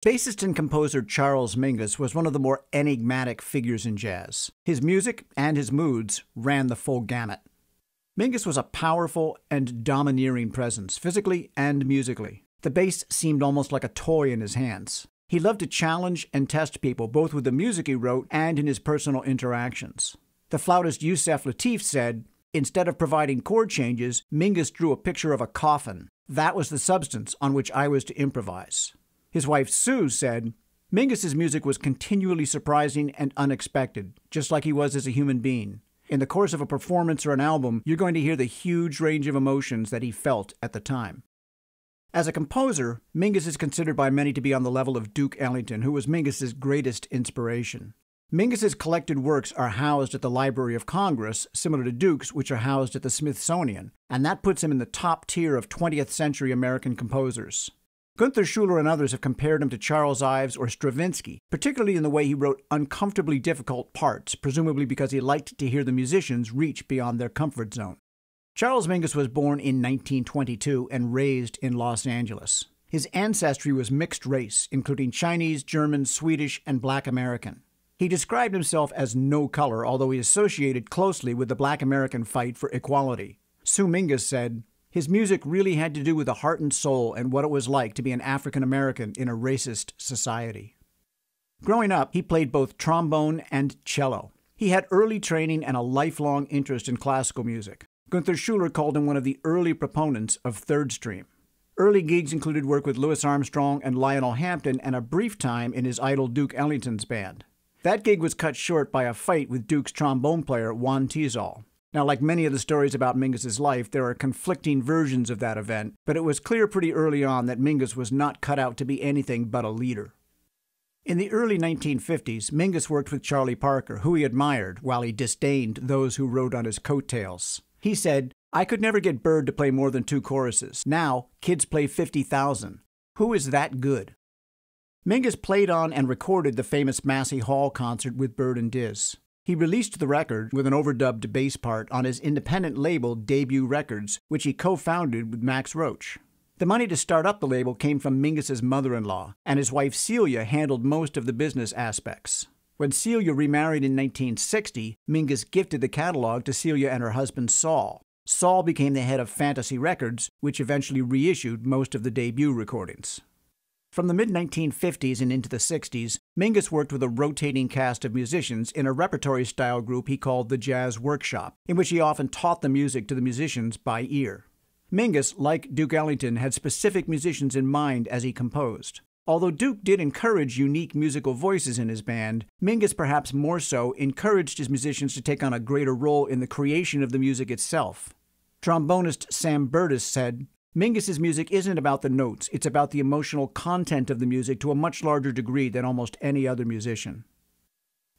Bassist and composer Charles Mingus was one of the more enigmatic figures in jazz. His music and his moods ran the full gamut. Mingus was a powerful and domineering presence, physically and musically. The bass seemed almost like a toy in his hands. He loved to challenge and test people, both with the music he wrote and in his personal interactions. The flautist Yusef Lateef said, "Instead of providing chord changes, Mingus drew a picture of a coffin. That was the substance on which I was to improvise." His wife Sue said, "Mingus's music was continually surprising and unexpected, just like he was as a human being. In the course of a performance or an album, you're going to hear the huge range of emotions that he felt at the time." As a composer, Mingus is considered by many to be on the level of Duke Ellington, who was Mingus's greatest inspiration. Mingus's collected works are housed at the Library of Congress, similar to Duke's, which are housed at the Smithsonian, and that puts him in the top tier of 20th century American composers. Gunther Schuller and others have compared him to Charles Ives or Stravinsky, particularly in the way he wrote uncomfortably difficult parts, presumably because he liked to hear the musicians reach beyond their comfort zone. Charles Mingus was born in 1922 and raised in Los Angeles. His ancestry was mixed race, including Chinese, German, Swedish, and Black American. He described himself as no color, although he associated closely with the Black American fight for equality. Sue Mingus said, "His music really had to do with the heart and soul and what it was like to be an African American in a racist society." Growing up, he played both trombone and cello. He had early training and a lifelong interest in classical music. Gunther Schuller called him one of the early proponents of third stream. Early gigs included work with Louis Armstrong and Lionel Hampton and a brief time in his idol Duke Ellington's band. That gig was cut short by a fight with Duke's trombone player Juan Tizol. Now, like many of the stories about Mingus's life, there are conflicting versions of that event, but it was clear pretty early on that Mingus was not cut out to be anything but a leader. In the early 1950s, Mingus worked with Charlie Parker, who he admired, while he disdained those who rode on his coattails. He said, "I could never get Bird to play more than 2 choruses. Now, kids play 50,000. Who is that good?" Mingus played on and recorded the famous Massey Hall concert with Bird and Diz. He released the record with an overdubbed bass part on his independent label Debut Records, which he co-founded with Max Roach. The money to start up the label came from Mingus's mother-in-law, and his wife Celia handled most of the business aspects. When Celia remarried in 1960, Mingus gifted the catalog to Celia and her husband Saul. Saul became the head of Fantasy Records, which eventually reissued most of the debut recordings. From the mid-1950s and into the 60s, Mingus worked with a rotating cast of musicians in a repertory-style group he called the Jazz Workshop, in which he often taught the music to the musicians by ear. Mingus, like Duke Ellington, had specific musicians in mind as he composed. Although Duke did encourage unique musical voices in his band, Mingus perhaps more so encouraged his musicians to take on a greater role in the creation of the music itself. Trombonist Sam Burtis said, "Mingus's music isn't about the notes, it's about the emotional content of the music to a much larger degree than almost any other musician."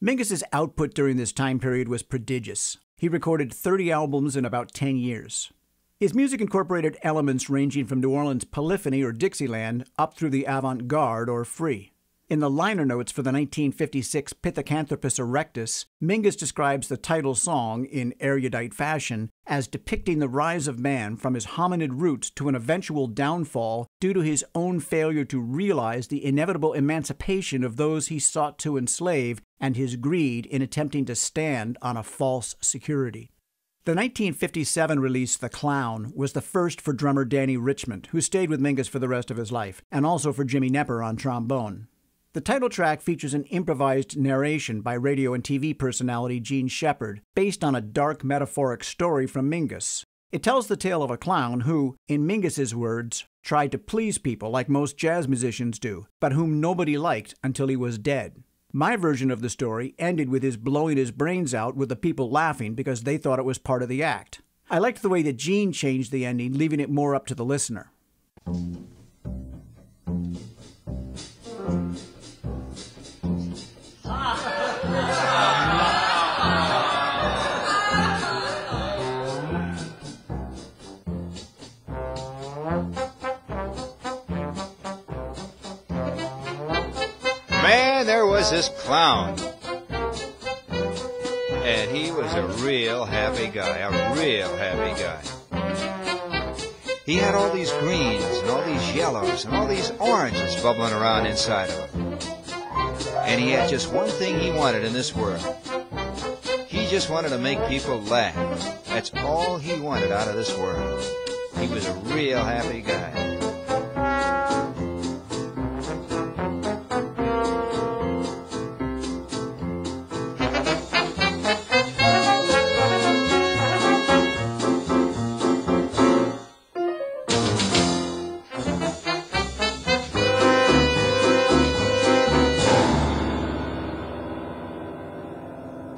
Mingus's output during this time period was prodigious. He recorded 30 albums in about 10 years. His music incorporated elements ranging from New Orleans polyphony or Dixieland up through the avant-garde or free. In the liner notes for the 1956 Pithecanthropus erectus, Mingus describes the title song, in erudite fashion, as depicting the rise of man from his hominid roots to an eventual downfall due to his own failure to realize the inevitable emancipation of those he sought to enslave and his greed in attempting to stand on a false security. The 1957 release, The Clown, was the first for drummer Danny Richmond, who stayed with Mingus for the rest of his life, and also for Jimmy Knepper on trombone. The title track features an improvised narration by radio and TV personality Gene Shepard, based on a dark metaphoric story from Mingus. It tells the tale of a clown who, in Mingus's words, tried to please people like most jazz musicians do, but whom nobody liked until he was dead. My version of the story ended with his blowing his brains out with the people laughing because they thought it was part of the act. I liked the way that Gene changed the ending, leaving it more up to the listener. Man, there was this clown. And he was a real happy guy, He had all these greens and all these yellows and all these oranges bubbling around inside of him. And he had just one thing he wanted in this world. He just wanted to make people laugh. That's all he wanted out of this world. He was a real happy guy.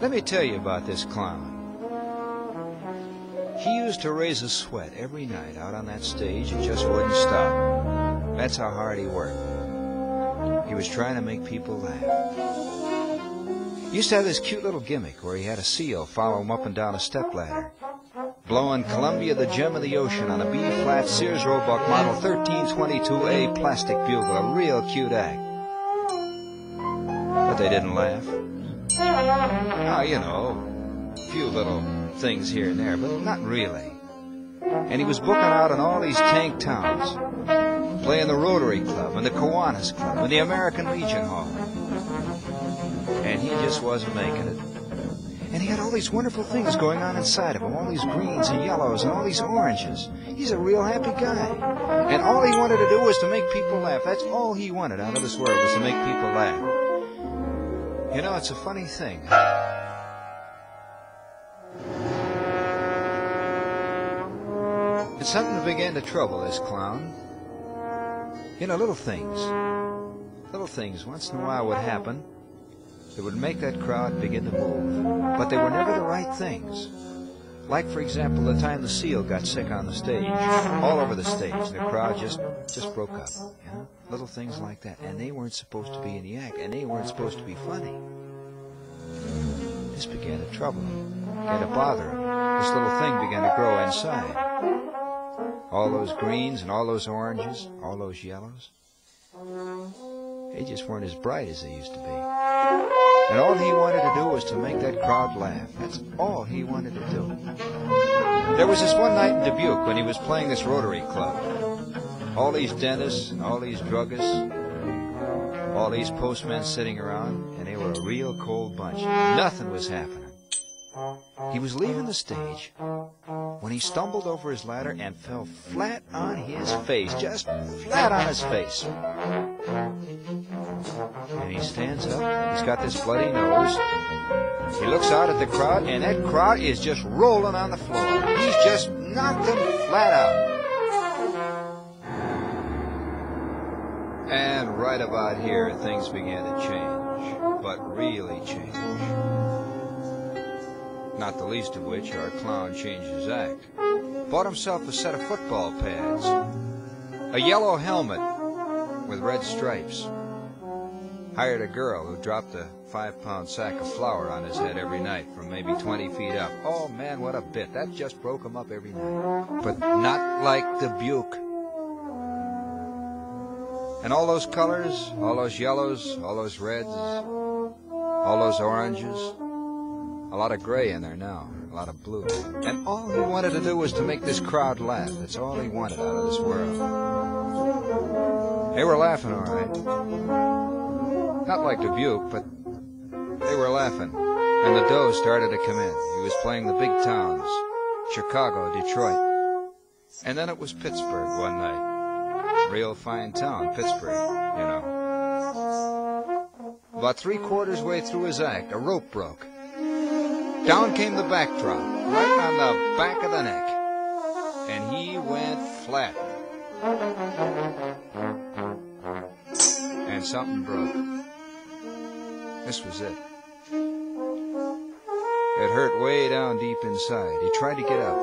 Let me tell you about this clown. He used to raise a sweat every night out on that stage and just wouldn't stop. That's how hard he worked. He was trying to make people laugh. He used to have this cute little gimmick where he had a seal follow him up and down a stepladder, blowing Columbia the Gem of the Ocean on a B-flat Sears Roebuck Model 1322A plastic bugle, a real cute act. But they didn't laugh. Oh, you know, a few little things here and there, but not really. And he was booking out in all these tank towns, playing the Rotary Club and the Kiwanis Club and the American Legion Hall. And he just wasn't making it. And he had all these wonderful things going on inside of him, all these greens and yellows and all these oranges. He's a real happy guy. And all he wanted to do was to make people laugh. That's all he wanted out of this world, was to make people laugh. You know, it's a funny thing. And something began to trouble this clown. You know, little things once in a while would happen that would make that crowd begin to move. But they were never the right things. Like, for example, the time the seal got sick on the stage, all over the stage, and the crowd just broke up. You know? Little things like that. And they weren't supposed to be in the act, and they weren't supposed to be funny. This began to trouble him, began to bother him. This little thing began to grow inside. All those greens and all those oranges, all those yellows, they just weren't as bright as they used to be. And all he wanted to do was to make that crowd laugh. That's all he wanted to do. There was this one night in Dubuque when he was playing this Rotary Club. All these dentists, all these druggists, all these postmen sitting around, and they were a real cold bunch. Nothing was happening. He was leaving the stage when he stumbled over his ladder and fell flat on his face, just flat on his face. And he stands up, he's got this bloody nose. He looks out at the crowd, and that crowd is just rolling on the floor. He's just knocked them flat out. And right about here, things began to change, but really change. Not the least of which, our clown changed his act. Bought himself a set of football pads, a yellow helmet with red stripes. Hired a girl who dropped a 5-pound sack of flour on his head every night from maybe 20 feet up. Oh, man, what a bit. That just broke him up every night. But not like Dubuque. And all those colors, all those yellows, all those reds, all those oranges, a lot of gray in there now, a lot of blue. And all he wanted to do was to make this crowd laugh. That's all he wanted out of this world. They were laughing, all right. Not like Dubuque, but they were laughing. And the dough started to come in. He was playing the big towns, Chicago, Detroit. And then it was Pittsburgh one night. Real fine town, Pittsburgh, you know. About 3/4 way through his act, a rope broke. Down came the backdrop, right on the back of the neck. And he went flat. And something broke. This was it. It hurt way down deep inside. He tried to get up.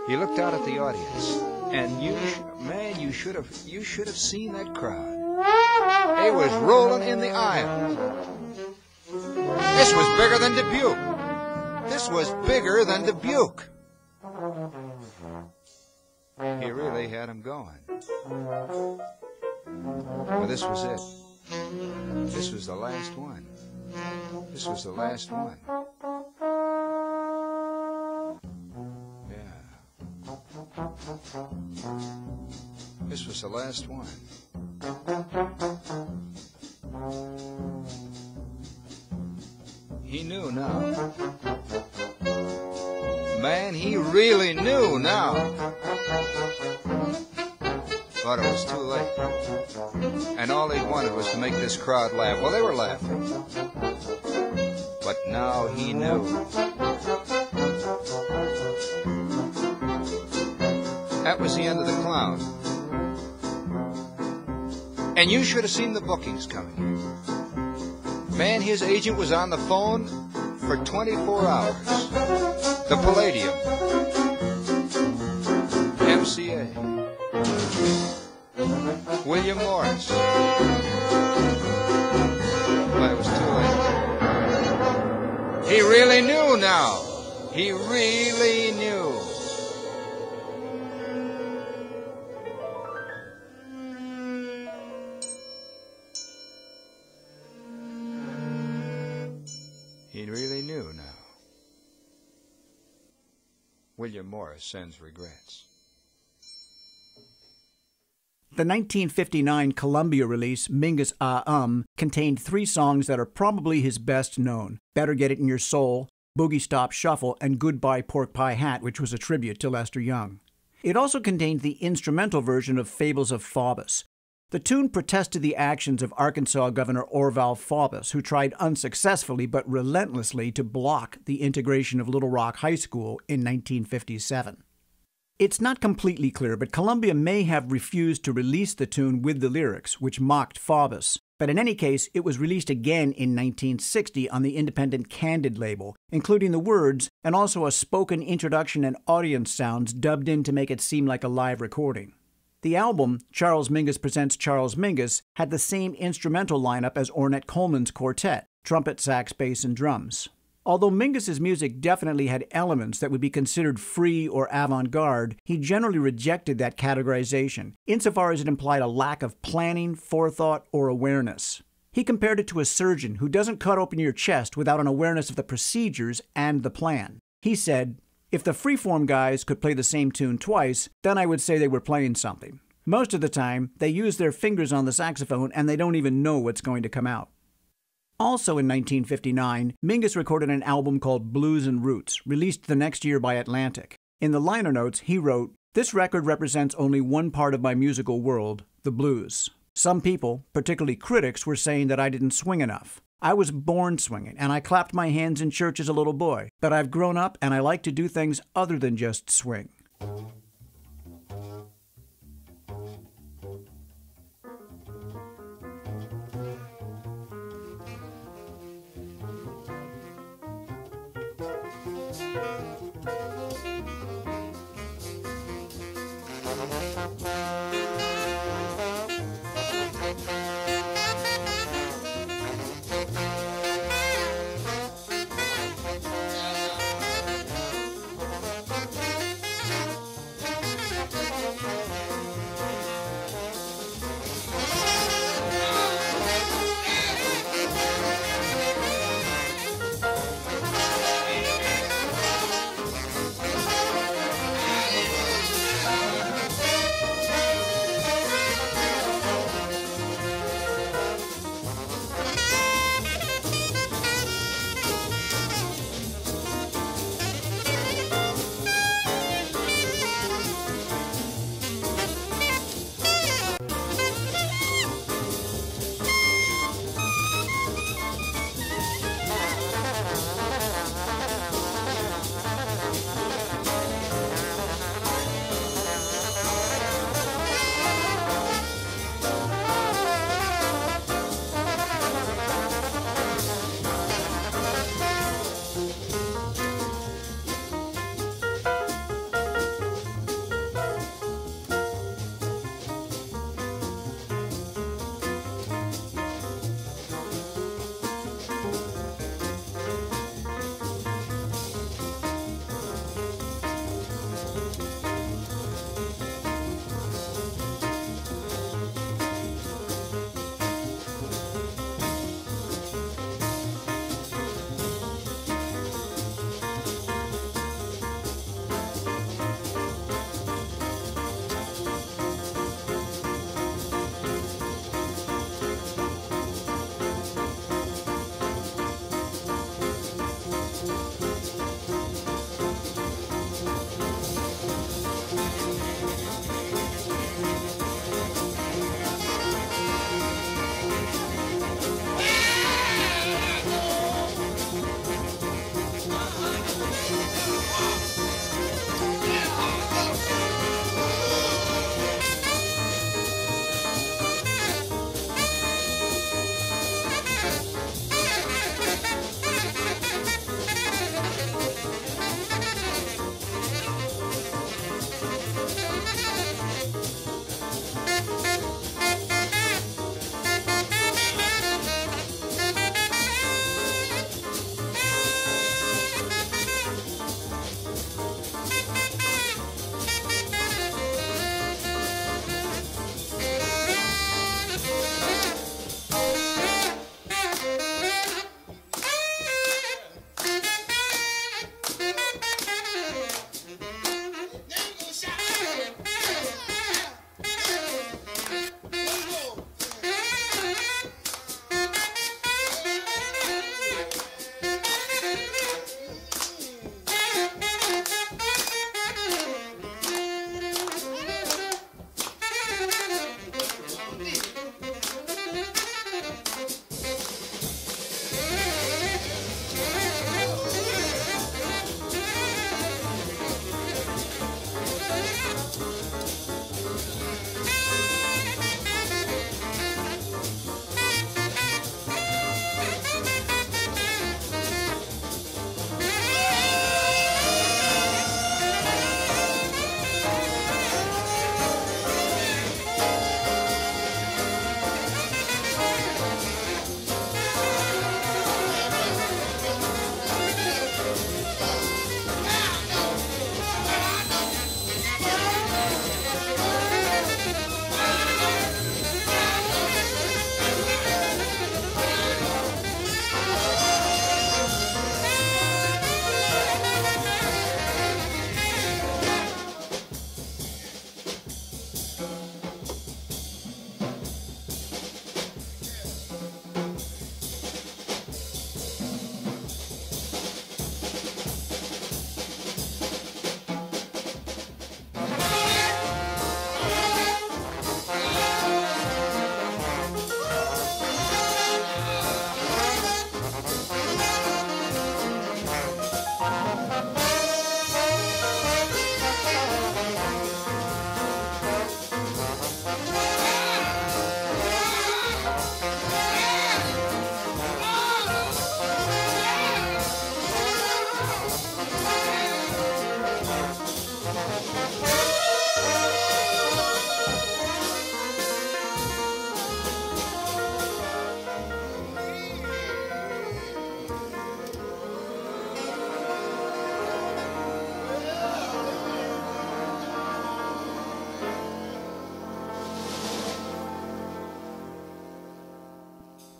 He looked out at the audience. And you should have seen that crowd. They was rolling in the aisle. This was bigger than Dubuque. This was bigger than Dubuque. He really had him going. Well, this was it. This was the last one. This was the last one. Yeah. This was the last one. He knew now. Man, he really knew now. But it was too late. And all he wanted was to make this crowd laugh. Well, they were laughing. But now he knew. That was the end of the clown. And you should have seen the bookings coming. Man, his agent was on the phone for 24 hours. The Palladium. MCA. William Morris. But it was too late. He really knew now. He really knew. He really knew now. William Morris sends regrets. The 1959 Columbia release, Mingus contained 3 songs that are probably his best known: Better Get It in Your Soul, Boogie Stop Shuffle, and Goodbye Pork Pie Hat, which was a tribute to Lester Young. It also contained the instrumental version of Fables of Faubus. The tune protested the actions of Arkansas Governor Orval Faubus, who tried unsuccessfully but relentlessly to block the integration of Little Rock High School in 1957. It's not completely clear, but Columbia may have refused to release the tune with the lyrics, which mocked Faubus. But in any case, it was released again in 1960 on the independent Candid label, including the words and also a spoken introduction and audience sounds dubbed in to make it seem like a live recording. The album, Charles Mingus Presents Charles Mingus, had the same instrumental lineup as Ornette Coleman's quartet: trumpet, sax, bass, and drums. Although Mingus's music definitely had elements that would be considered free or avant-garde, he generally rejected that categorization, insofar as it implied a lack of planning, forethought, or awareness. He compared it to a surgeon who doesn't cut open your chest without an awareness of the procedures and the plan. He said, "If the freeform guys could play the same tune twice, then I would say they were playing something. Most of the time, they use their fingers on the saxophone and they don't even know what's going to come out." Also in 1959, Mingus recorded an album called Blues and Roots, released the next year by Atlantic. In the liner notes, he wrote, "This record represents only one part of my musical world, the blues. Some people, particularly critics, were saying that I didn't swing enough. I was born swinging, and I clapped my hands in church as a little boy, but I've grown up and I like to do things other than just swing."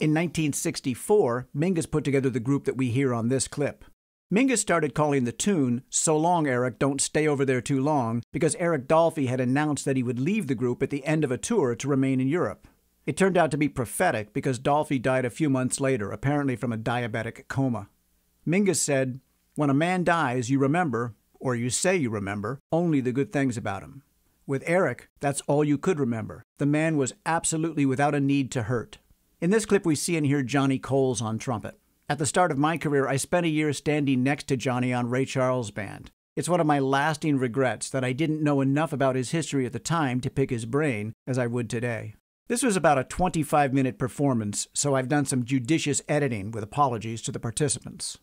In 1964, Mingus put together the group that we hear on this clip. Mingus started calling the tune "So Long, Eric, Don't Stay Over There Too Long" because Eric Dolphy had announced that he would leave the group at the end of a tour to remain in Europe. It turned out to be prophetic because Dolphy died a few months later, apparently from a diabetic coma. Mingus said, "When a man dies, you remember, or you say you remember, only the good things about him." With Eric, that's all you could remember. The man was absolutely without a need to hurt. In this clip, we see and hear Johnny Coles on trumpet. At the start of my career, I spent a year standing next to Johnny on Ray Charles' band. It's one of my lasting regrets that I didn't know enough about his history at the time to pick his brain as I would today. This was about a 25-minute performance, so I've done some judicious editing with apologies to the participants.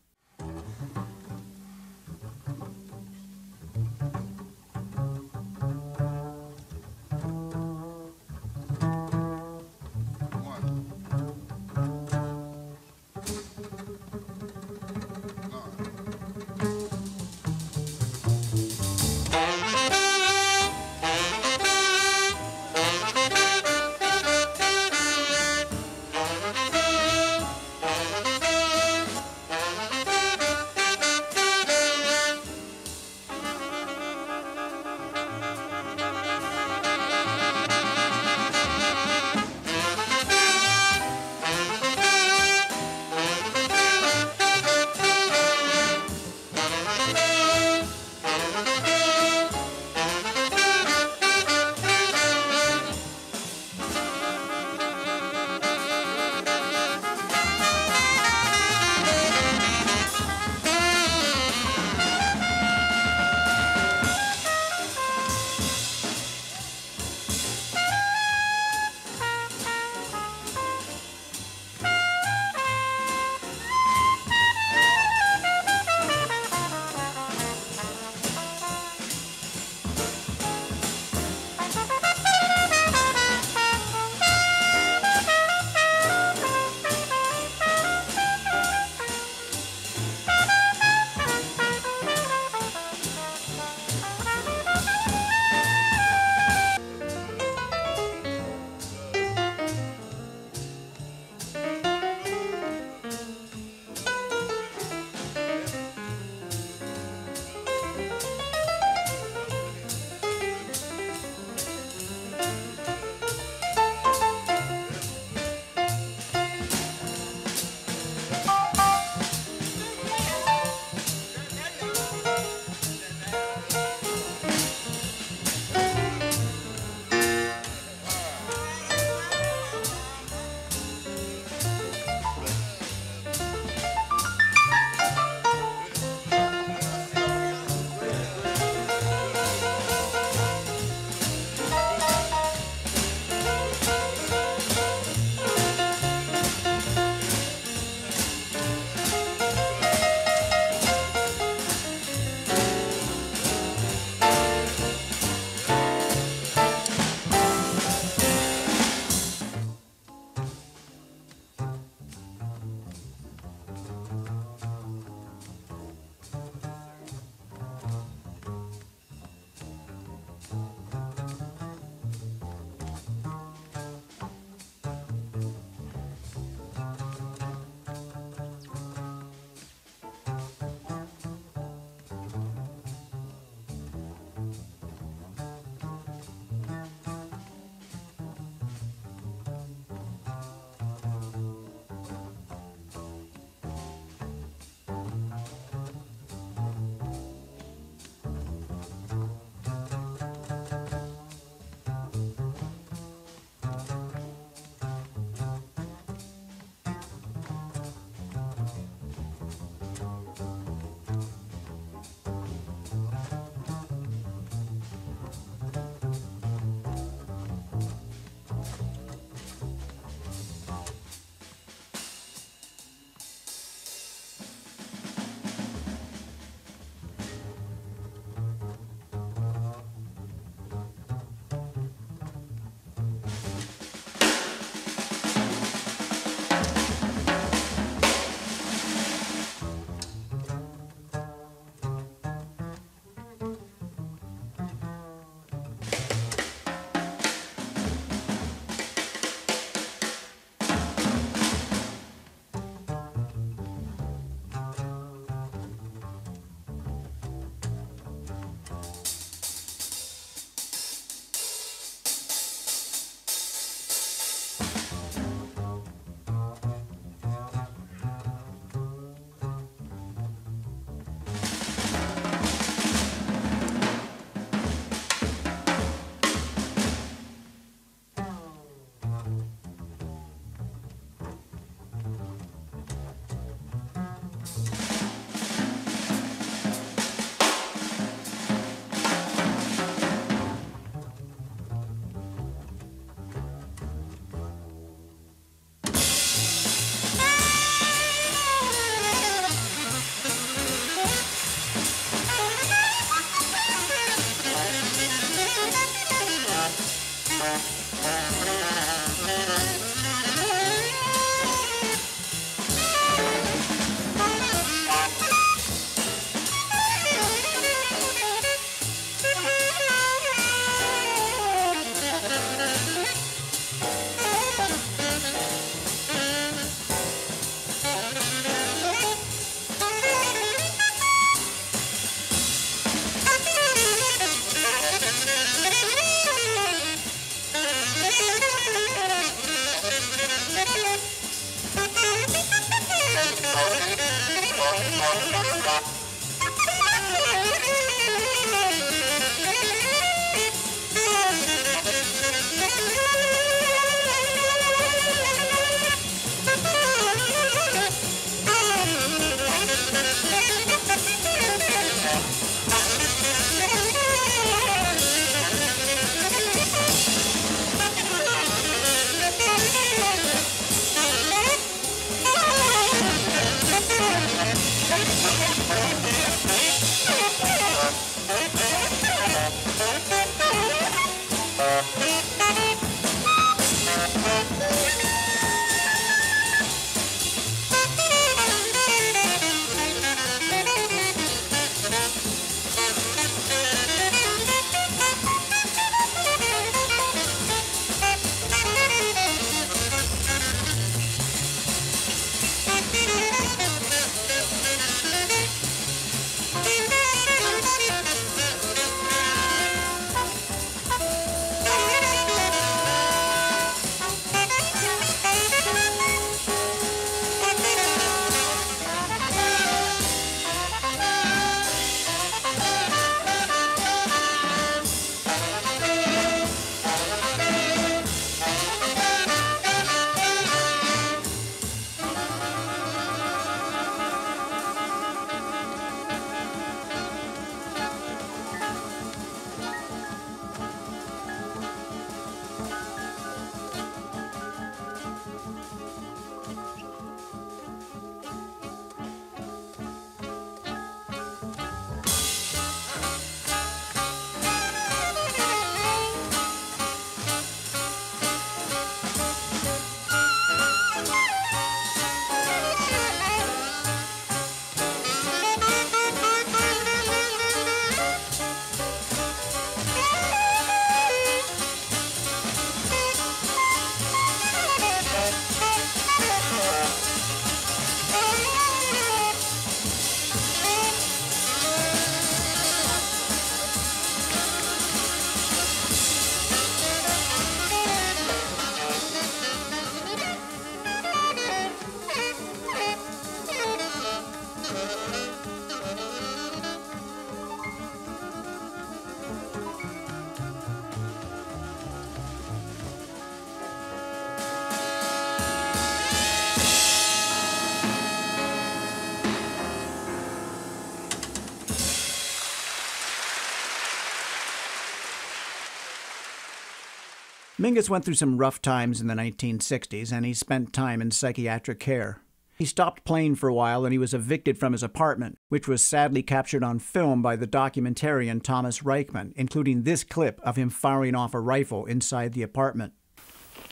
Mingus went through some rough times in the 1960s, and he spent time in psychiatric care. He stopped playing for a while, and he was evicted from his apartment, which was sadly captured on film by the documentarian Thomas Reichman, including this clip of him firing off a rifle inside the apartment.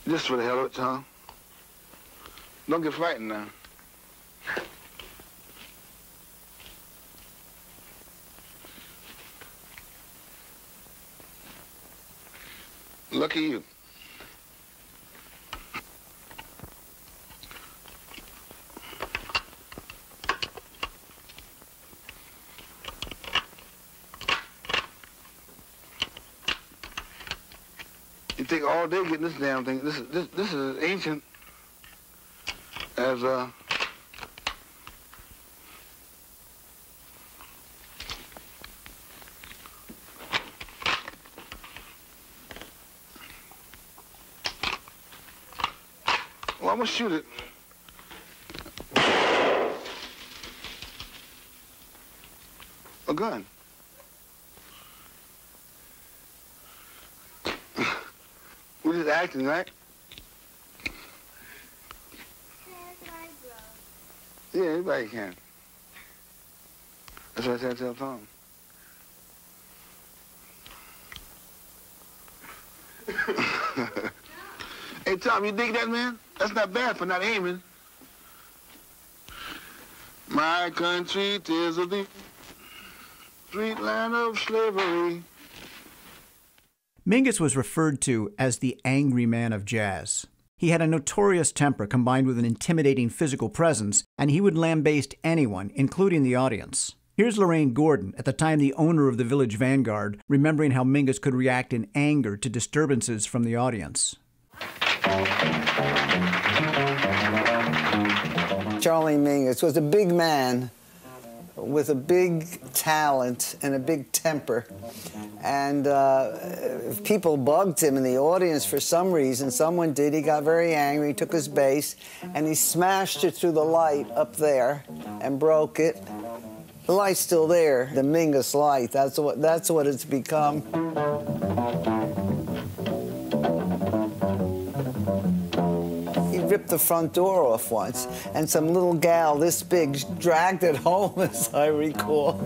Just for the hell of it, Tom. Don't get frightened now. Lucky you. It take all day getting this damn thing. This is as ancient as well, I'm gonna shoot it. A gun. We're just acting, right? Yeah, everybody can. That's what I said to tell Tom. Hey, Tom, you dig that, man? That's not bad for not aiming. My country, 'tis of the sweet land of slavery. Mingus was referred to as the angry man of jazz. He had a notorious temper combined with an intimidating physical presence, and he would lambaste anyone, including the audience. Here's Lorraine Gordon, at the time the owner of the Village Vanguard, remembering how Mingus could react in anger to disturbances from the audience. Charlie Mingus was a big man with a big talent and a big temper. And if people bugged him in the audience for some reason, someone did, he got very angry, took his bass, and he smashed it through the light up there and broke it. The light's still there, the Mingus light, that's what it's become. He ripped the front door off once, and some little gal this big dragged it home, as I recall.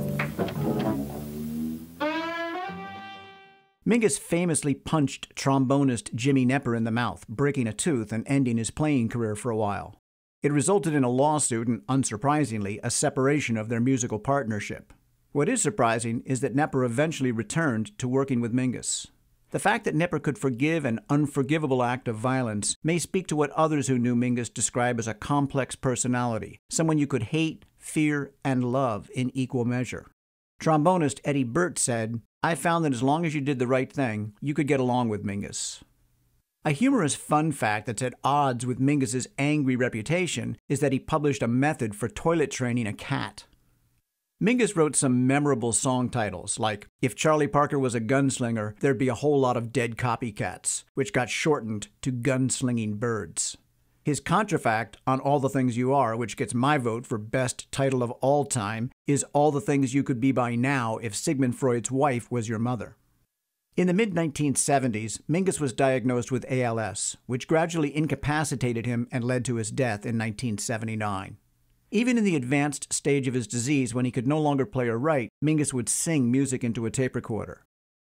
Mingus famously punched trombonist Jimmy Knepper in the mouth, breaking a tooth and ending his playing career for a while. It resulted in a lawsuit and, unsurprisingly, a separation of their musical partnership. What is surprising is that Knepper eventually returned to working with Mingus. The fact that Knepper could forgive an unforgivable act of violence may speak to what others who knew Mingus describe as a complex personality, someone you could hate, fear, and love in equal measure. Trombonist Eddie Burt said, "I found that as long as you did the right thing, you could get along with Mingus." A humorous fun fact that's at odds with Mingus's angry reputation is that he published a method for toilet training a cat. Mingus wrote some memorable song titles, like "If Charlie Parker was a gunslinger, there'd be a whole lot of dead copycats," which got shortened to Gunslinging Birds. His contrafact on All the Things You Are, which gets my vote for best title of all time, is All the Things You Could Be by Now If Sigmund Freud's Wife Was Your Mother. In the mid-1970s, Mingus was diagnosed with ALS, which gradually incapacitated him and led to his death in 1979. Even in the advanced stage of his disease, when he could no longer play or write, Mingus would sing music into a tape recorder.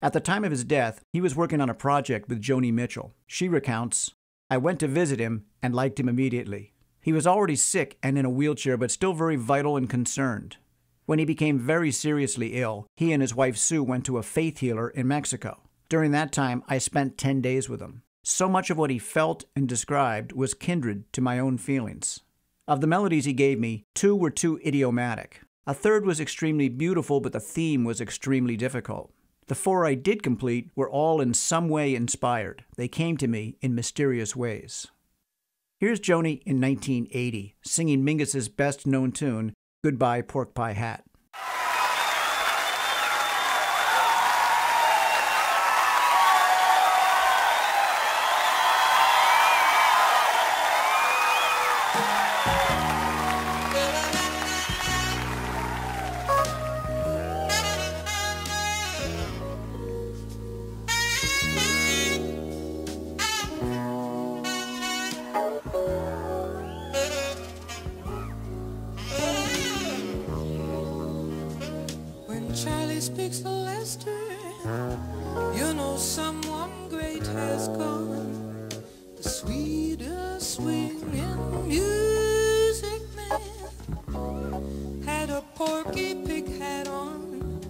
At the time of his death, he was working on a project with Joni Mitchell. She recounts, "I went to visit him and liked him immediately. He was already sick and in a wheelchair, but still very vital and concerned. When he became very seriously ill, he and his wife Sue went to a faith healer in Mexico. During that time, I spent 10 days with him. So much of what he felt and described was kindred to my own feelings. Of the melodies he gave me, 2 were too idiomatic. A third was extremely beautiful, but the theme was extremely difficult. The 4 I did complete were all in some way inspired. They came to me in mysterious ways." Here's Joni in 1980, singing Mingus's best-known tune, "Goodbye Pork Pie Hat." speaks to Lester, you know someone great has gone. The sweetest swinging music man had a Porky Pig hat on,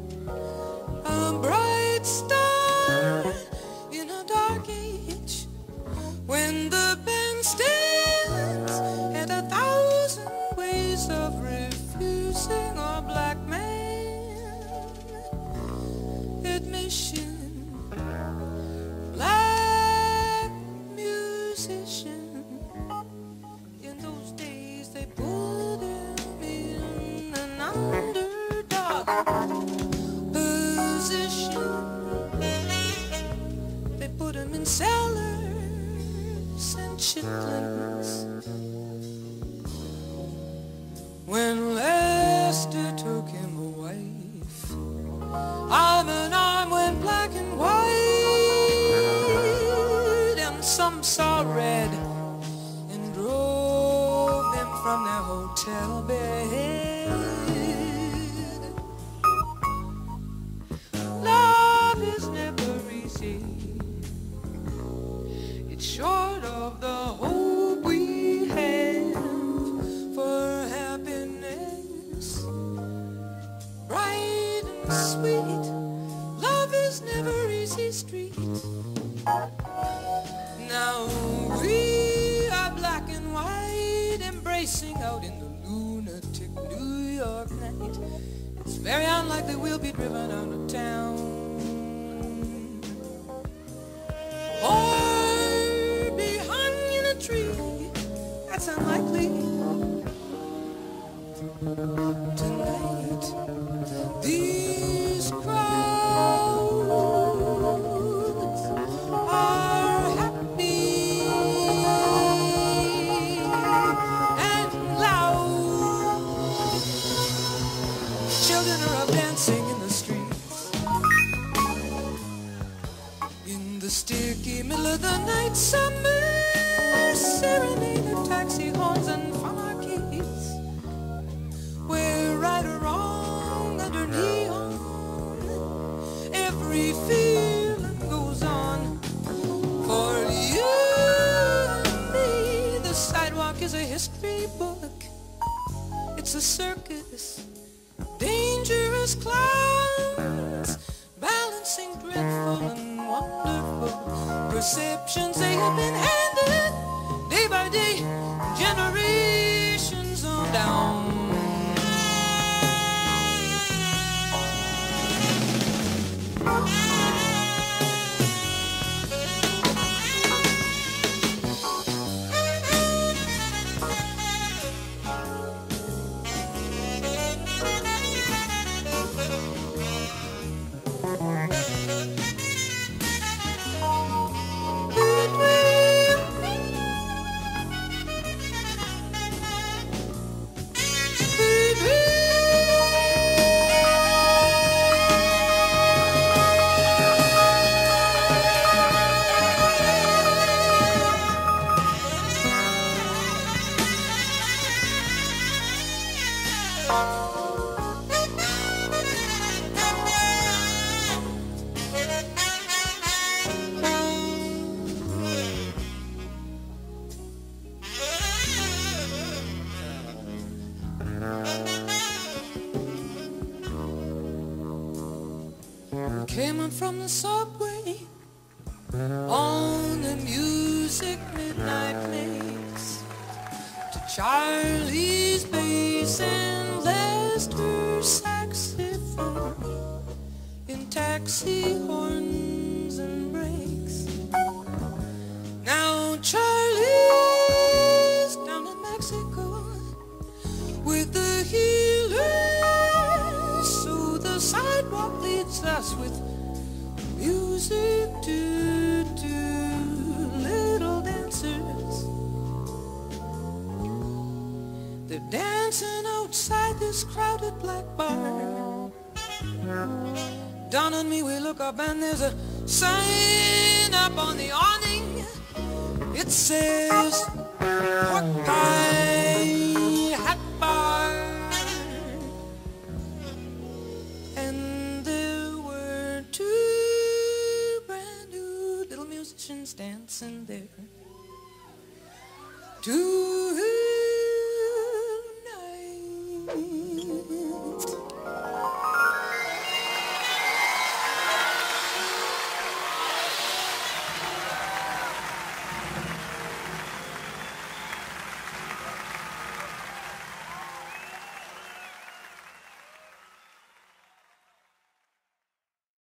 a bright star in a dark age, when the band stands at 1,000 ways of refusing a black man admission. Black musician, in those days they put him in an underdog position. They put him in cellars and chitlins. When Lester took him a wife, arm in arm went black and white, and some saw red and drove them from their hotel bed. Love is never easy. It's short of the hope we have for happiness, bright and sweet. Love is never easy street. Now we are black and white, embracing out in the lunatic New York night. It's very unlikely we'll be driven out of town, or be hung in a tree. That's unlikely. Tonight, these crowds are happy and loud. Children are up dancing in the streets. In the sticky middle of the night, summer serenade of taxi horns and monarchies, where right or wrong under neon, every feeling goes on. For you and me, the sidewalk is a history book. It's a circus, dangerous clowns, balancing dreadful and wonderful perceptions they have been handed day by day, generations on down. Came on from the subway on the music midnight makes, to Charlie's bass and Lester's saxophone, in taxi horns and brakes. Now Charlie's down in Mexico with the healers, so the sidewalk leads us with music to little dancers. They're dancing outside this crowded black bar. Down on me we look up and there's a sign up on the awning. It says pork pie hat bar. And dancing there. Two